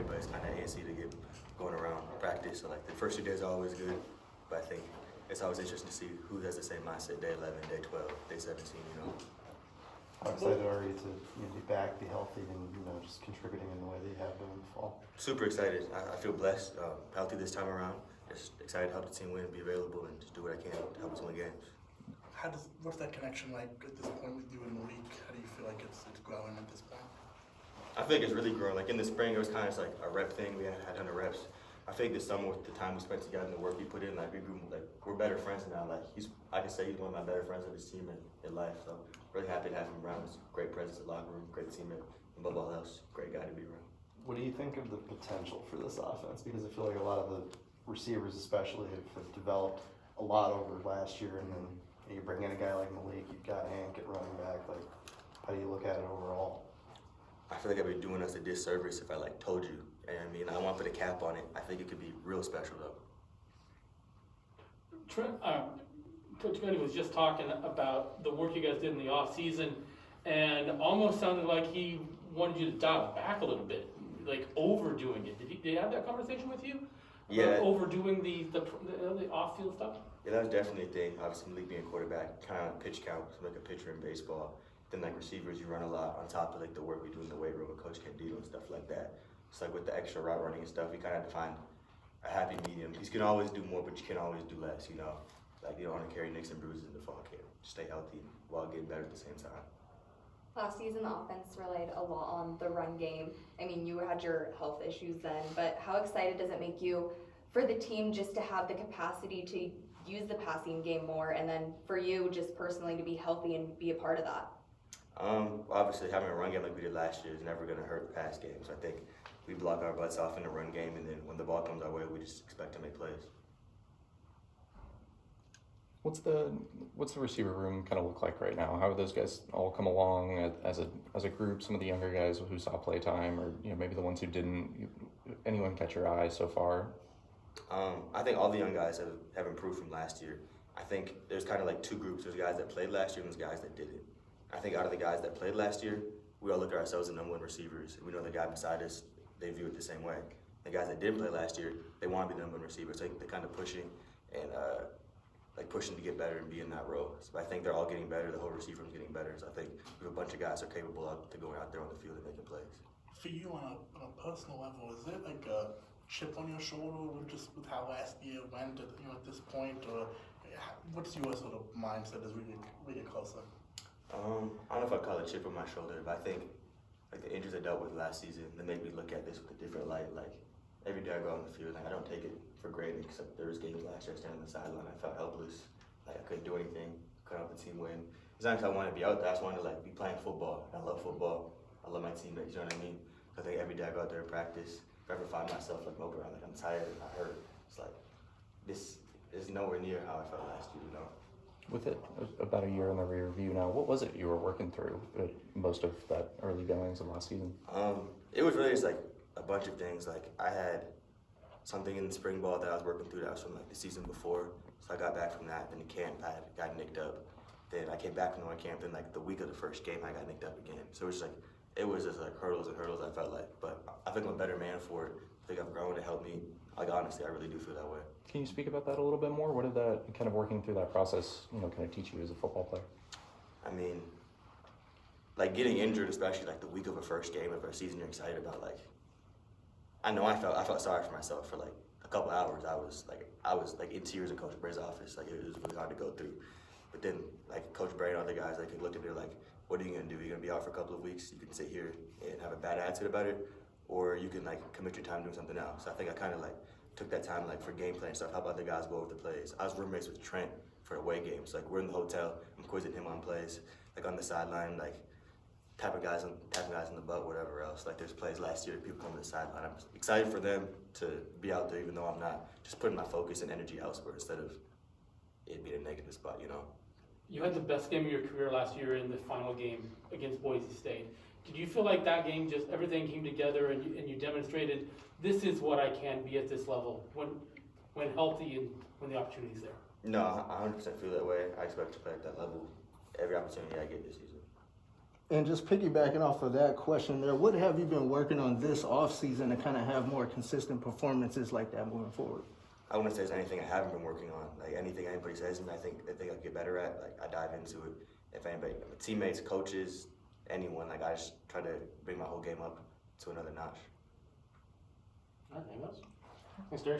everybody's kind of antsy to get going around practice. So like the first 2 days are always good, but I think it's always interesting to see who has the same mindset day 11, day 12, day 17. How excited are you to be back, be healthy, and just contributing in the way that you have been in the fall? Super excited. I feel blessed, healthy this time around. Just excited to help the team win, be available, and just do what I can to help us win games. What's that connection like at this point with you and Malik? How do you feel like it's growing at this point? I think it's really grown. Like in the spring, it was kind of like a rep thing. We had 100 reps. I think this summer, with the time we spent together and the work we put in, like we grew, like we're better friends now. Like I can say he's one of my better friends of his team in life. So really happy to have him around. He's a great presence in the locker room, great teammate, and above all else, great guy to be around. What do you think of the potential for this offense? Because I feel like a lot of the receivers, especially, have developed a lot over last year, and then you bring in a guy like Malik, you've got Hank at running back. Like, how do you look at it overall? I feel like I'd be doing us a disservice if I told you. And I mean, I want to put a cap on it. I think it could be real special though. Trent, Coach Gundy was just talking about the work you guys did in the off season, and almost sounded like he wanted you to dial it back a little bit, like overdoing it. Did he have that conversation with you? Yeah. About overdoing the off field stuff. Yeah, that was definitely a thing. Obviously, Malik being a quarterback, kind of pitch count, like a pitcher in baseball. Then receivers, you run a lot on top of the work we do in the weight room with Coach Candido and stuff like that. It's like with the extra route running and stuff, we kind of have to find a happy medium. You can always do more, but you can always do less. Like you don't want to carry nicks and bruises in the fall camp. Stay healthy while getting better at the same time. Last season, the offense relied a lot on the run game. I mean, you had your health issues then, but how excited does it make you for the team just to have the capacity to use the passing game more, and then for you just personally to be healthy and be a part of that? Obviously, having a run game like we did last year is never going to hurt the pass game. So I think we block our butts off in the run game, and then when the ball comes our way, we just expect to make plays. What's the receiver room kind of look like right now? How have those guys all come along as a group? Some of the younger guys who saw play time, or maybe the ones who didn't. Anyone catch your eye so far? I think all the young guys have improved from last year. I think there's kind of like two groups. There's guys that played last year and there's guys that didn't. I think out of the guys that played last year, we all look at ourselves as number one receivers. We know the guy beside us, they view it the same way. The guys that didn't play last year, they want to be the number one receiver. So they're kind of pushing and pushing to get better and be in that role. So I think they're all getting better. The whole receiver room's getting better. So I think we have a bunch of guys who are capable of going out there on the field and making plays. For you on a personal level, is it like a chip on your shoulder with how last year went at this point, or what's your sort of mindset as we get closer? I don't know if I call it a chip on my shoulder, but I think like the injuries I dealt with last season, they made me look at this with a different light. Like every day I go on the field, I don't take it for granted, except there was games last year I stand on the sideline, I felt helpless, like I couldn't do anything, couldn't help the team win. It's not because I wanted to be out there, I just wanted to be playing football. I love football, I love my teammates, you know what I mean? I think every day I go out there and practice, if I ever find myself moping around, I'm tired and I hurt, it's like, this is nowhere near how I felt last year, With it about a year in the rear view now, what was it you were working through most of that early goings of last season? It was really just a bunch of things. I had something in the spring ball that I was working through that was from the season before. So I got back from that. Then in camp I got nicked up. Then I came back from the camp. Then the week of the first game I got nicked up again. So it was just hurdles and hurdles. I felt like, but I think I'm a better man for it. I think I've grown to help me. Honestly, I really do feel that way. Can you speak about that a little bit more? What did that kind of working through that process, kind of teach you as a football player? I mean, getting injured, especially the week of a first game of a season you're excited about. I know I felt sorry for myself for a couple hours. I was in tears in Coach Bray's office. It was really hard to go through. But then Coach Bray and other guys looked at me what are you gonna do? You're gonna be out for a couple of weeks. You can sit here and have a bad attitude about it, or you can commit your time doing something else. I think I kind of took that time for game plan stuff, help other guys go over the plays. I was roommates with Trent for away games. We're in the hotel, I'm quizzing him on plays, on the sideline, tapping guys in the butt, whatever else. There's plays last year, people come to the sideline. I'm excited for them to be out there, even though I'm not. Just putting my focus and energy elsewhere instead of it being a negative spot, You had the best game of your career last year in the final game against Boise State. Did you feel like that game, just everything came together and you demonstrated, this is what I can be at this level when healthy and when the opportunity's there? No, I 100% feel that way. I expect to play at that level every opportunity I get this season. And just piggybacking off of that question there, what have you been working on this offseason to kind of have more consistent performances like that moving forward? I wouldn't say there's anything I haven't been working on. Like anything anybody says to me, I think I could get better at. Like I dive into it. If anybody, teammates, coaches, anyone, like I just try to bring my whole game up to another notch. All right, anything else? Thanks, Darrius.